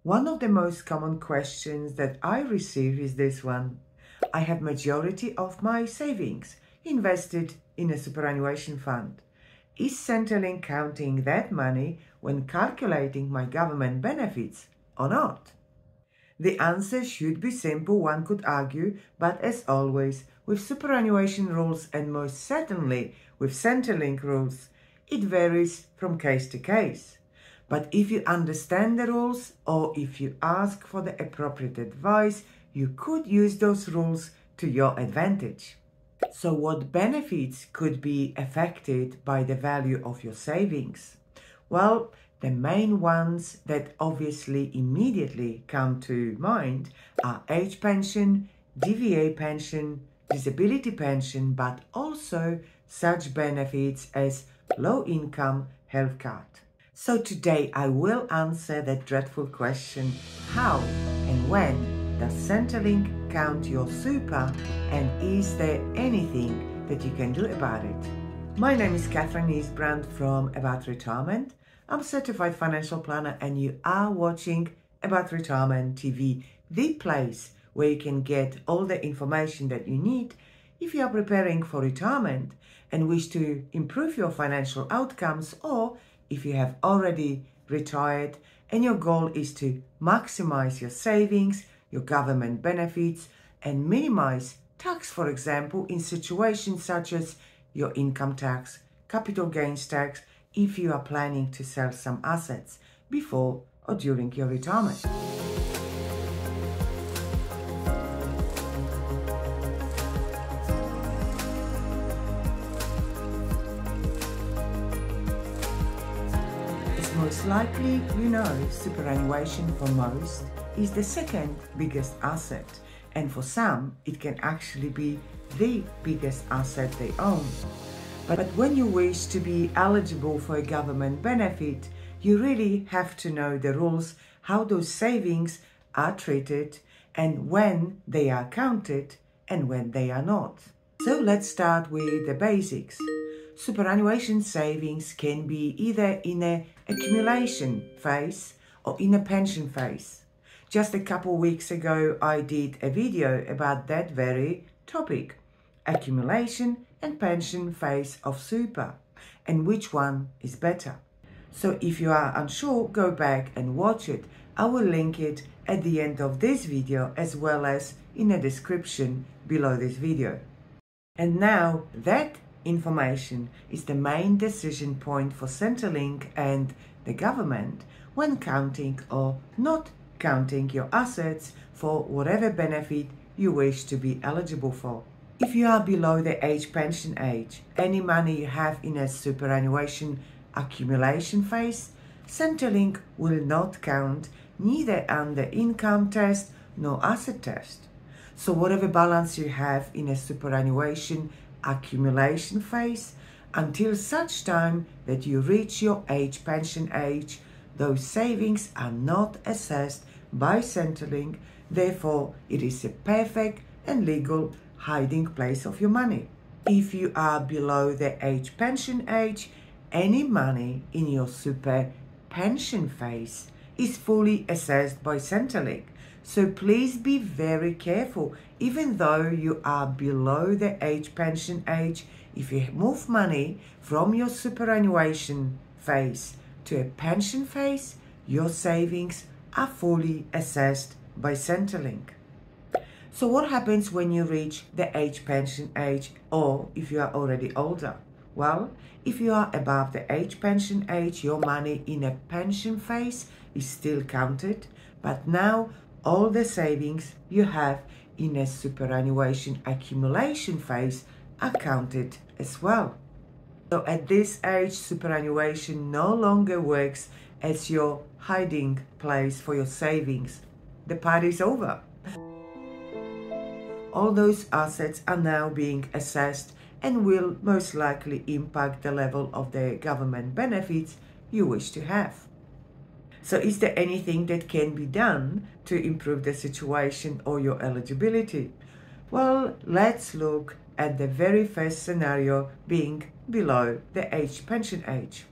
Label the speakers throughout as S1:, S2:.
S1: One of the most common questions that I receive is this one. I have majority of my savings invested in a superannuation fund. Is Centrelink counting that money when calculating my government benefits or not? The answer should be simple, one could argue, but as always, with superannuation rules and most certainly with Centrelink rules, it varies from case to case. But if you understand the rules or if you ask for the appropriate advice, you could use those rules to your advantage. So what benefits could be affected by the value of your savings? Well, the main ones that obviously immediately come to mind are age pension, DVA pension, disability pension, but also such benefits as low-income health card. So today I will answer that dreadful question, how and when does Centrelink count your super, and is there anything that you can do about it? My name is Catherine Eastbrand from About Retirement. I'm a certified financial planner and you are watching About Retirement TV, the place where you can get all the information that you need if you are preparing for retirement and wish to improve your financial outcomes, or if you have already retired and your goal is to maximize your savings, your government benefits, and minimize tax, for example, in situations such as your income tax, capital gains tax, if you are planning to sell some assets before or during your retirement. As most likely you know, superannuation for most is the second biggest asset, and for some it can actually be the biggest asset they own. But when you wish to be eligible for a government benefit, you really have to know the rules, how those savings are treated, and when they are counted and when they are not. So let's start with the basics. Superannuation savings can be either in an accumulation phase or in a pension phase. Just a couple weeks ago, I did a video about that very topic, accumulation and pension phase of super, and which one is better. So if you are unsure, go back and watch it. I will link it at the end of this video as well as in the description below this video. And now that information is the main decision point for Centrelink and the government when counting or not counting your assets for whatever benefit you wish to be eligible for. If you are below the age pension age, any money you have in a superannuation accumulation phase, Centrelink will not count neither under income test nor asset test. So whatever balance you have in a superannuation accumulation phase, until such time that you reach your age pension age, those savings are not assessed by Centrelink. Therefore, it is a perfect and legal hiding place of your money. If you are below the age pension age, any money in your super pension phase is fully assessed by Centrelink. So please be very careful. Even though you are below the age pension age, if you move money from your superannuation phase to a pension phase, your savings are fully assessed by Centrelink. So what happens when you reach the age pension age, or if you are already older? Well, if you are above the age pension age, your money in a pension phase is still counted, but now all the savings you have in a superannuation accumulation phase are counted as well. So at this age, superannuation no longer works as your hiding place for your savings. The party's over. All those assets are now being assessed and will most likely impact the level of the government benefits you wish to have. So is there anything that can be done to improve the situation or your eligibility? Well, let's look at the very first scenario, being below the age pension age.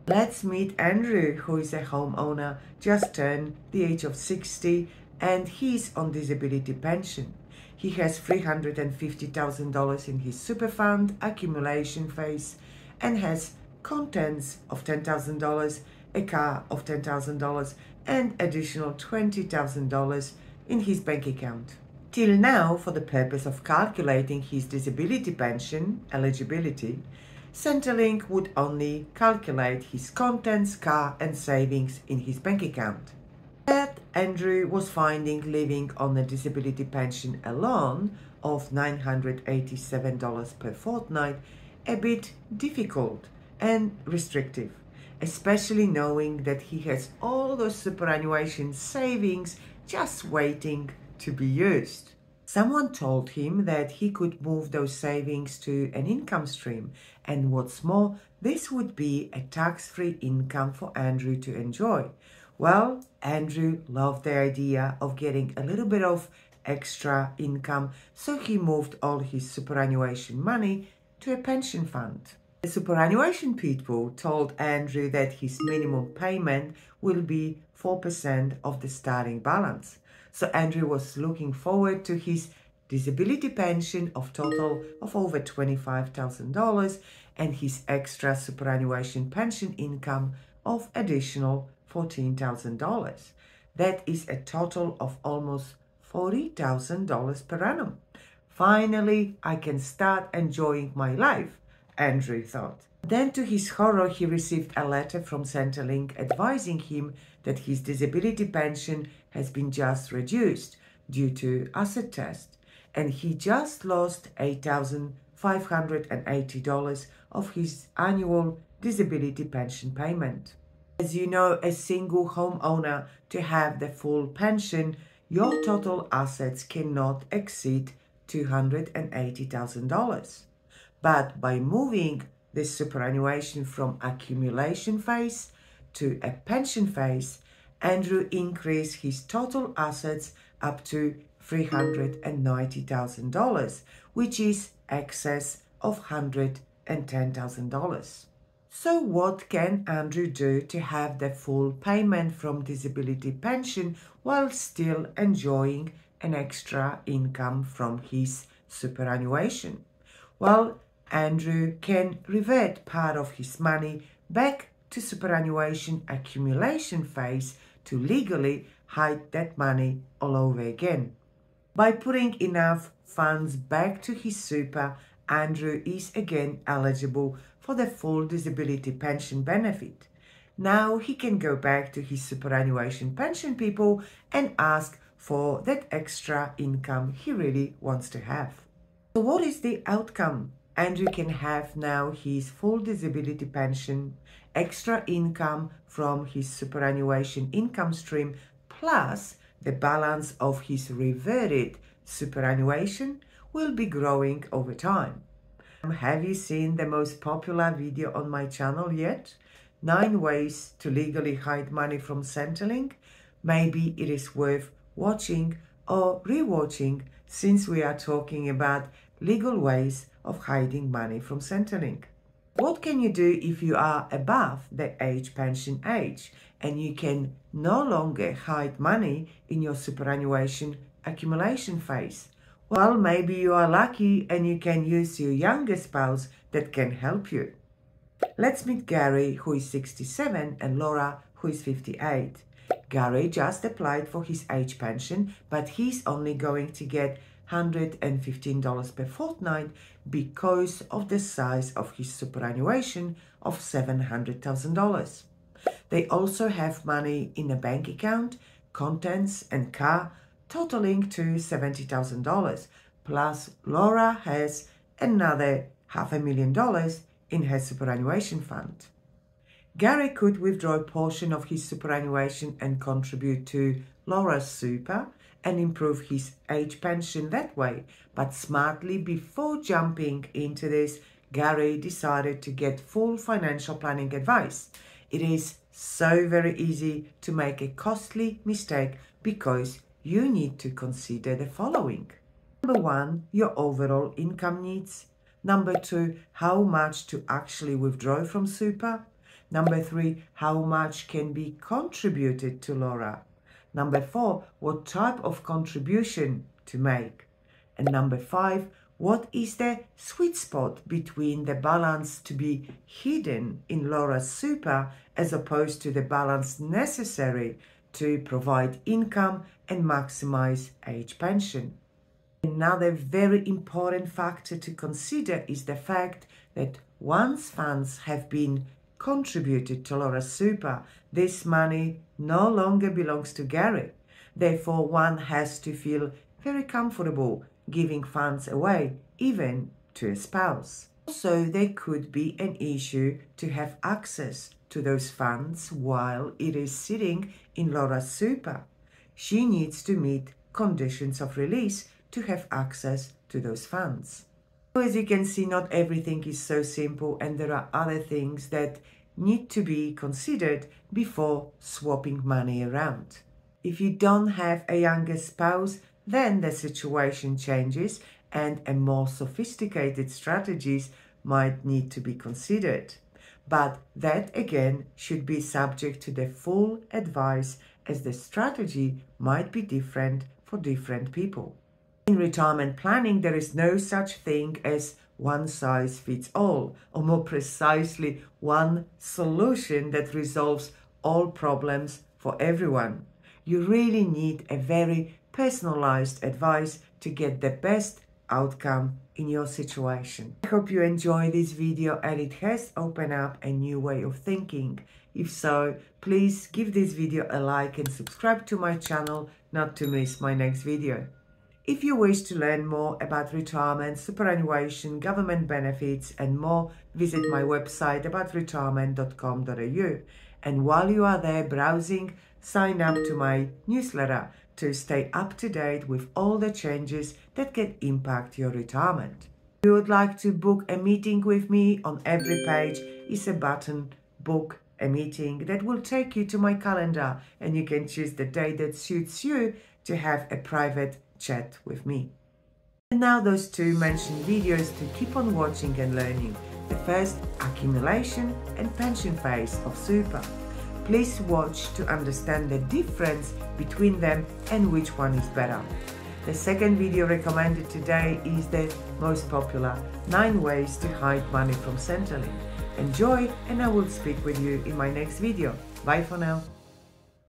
S1: Let's meet Andrew, who is a homeowner, just turned the age of 60, and he's on disability pension. He has $350,000 in his super fund accumulation phase and has contents of $10,000, a car of $10,000, and additional $20,000 in his bank account. Till now, for the purpose of calculating his disability pension eligibility, Centrelink would only calculate his contents, car and savings in his bank account. But Andrew was finding living on a disability pension alone of $987 per fortnight a bit difficult and restrictive, especially knowing that he has all those superannuation savings just waiting to be used. Someone told him that he could move those savings to an income stream, and what's more, this would be a tax-free income for Andrew to enjoy. Well, Andrew loved the idea of getting a little bit of extra income, so he moved all his superannuation money to a pension fund. The superannuation people told Andrew that his minimum payment will be 4% of the starting balance. So Andrew was looking forward to his disability pension of total of over $25,000 and his extra superannuation pension income of additional $14,000. That is a total of almost $40,000 per annum. Finally, I can start enjoying my life, Andrew thought. Then to his horror, he received a letter from Centrelink advising him that his disability pension has been just reduced due to asset test, and he just lost $8,580 of his annual disability pension payment. As you know, a single homeowner, to have the full pension, your total assets cannot exceed $280,000. But by moving this superannuation from accumulation phase to a pension phase, Andrew increased his total assets up to $390,000, which is excess of $110,000. So what can Andrew do to have the full payment from disability pension while still enjoying an extra income from his superannuation? Well, Andrew can revert part of his money back to superannuation accumulation phase to legally hide that money all over again. By putting enough funds back to his super, Andrew is again eligible for the full disability pension benefit. Now he can go back to his superannuation pension people and ask for that extra income he really wants to have. So what is the outcome? Andrew can have now his full disability pension, extra income from his superannuation income stream, plus the balance of his reverted superannuation will be growing over time. Have you seen the most popular video on my channel yet? 9 ways to legally hide money from Centrelink? Maybe it is worth watching or rewatching, since we are talking about legal ways of hiding money from Centrelink. What can you do if you are above the age pension age and you can no longer hide money in your superannuation accumulation phase? Well, maybe you are lucky and you can use your younger spouse that can help you. Let's meet Gary, who is 67, and Laura, who is 58. Gary just applied for his age pension, but he's only going to get $115 per fortnight because of the size of his superannuation of $700,000. They also have money in a bank account, contents and car, totaling to $70,000. Plus, Laura has another $500,000 in her superannuation fund. Gary could withdraw a portion of his superannuation and contribute to Laura's super and improve his age pension that way. But smartly, before jumping into this, Gary decided to get full financial planning advice. It is so very easy to make a costly mistake because you need to consider the following. Number 1, your overall income needs. Number 2, how much to actually withdraw from super. Number 3, how much can be contributed to LoRa? Number 4, what type of contribution to make? And number 5, what is the sweet spot between the balance to be hidden in LoRa Super as opposed to the balance necessary to provide income and maximize age pension? Another very important factor to consider is the fact that once funds have been contributed to LoRa Super, this money no longer belongs to Gary. Therefore, one has to feel very comfortable giving funds away, even to a spouse. Also, there could be an issue to have access to those funds while it is sitting in LoRa Super. She needs to meet conditions of release to have access to those funds. So as you can see, not everything is so simple, and there are other things that need to be considered before swapping money around. If you don't have a younger spouse, then the situation changes and a more sophisticated strategies might need to be considered. But that again should be subject to the full advice, as the strategy might be different for different people. In retirement planning, there is no such thing as one size fits all, or more precisely, one solution that resolves all problems for everyone. You really need a very personalized advice to get the best outcome in your situation. I hope you enjoy this video and it has opened up a new way of thinking. If so, please give this video a like and subscribe to my channel not to miss my next video. If you wish to learn more about retirement, superannuation, government benefits and more, visit my website aboutretirement.com.au. And while you are there browsing, sign up to my newsletter to stay up to date with all the changes that can impact your retirement. If you would like to book a meeting with me, on every page is a button, book a meeting, that will take you to my calendar, and you can choose the day that suits you to have a private chat with me. And now those two mentioned videos to keep on watching and learning. The first, accumulation and pension phase of Super. Please watch to understand the difference between them and which one is better. The second video recommended today is the most popular, 9 ways to hide money from Centrelink. Enjoy, and I will speak with you in my next video. Bye for now.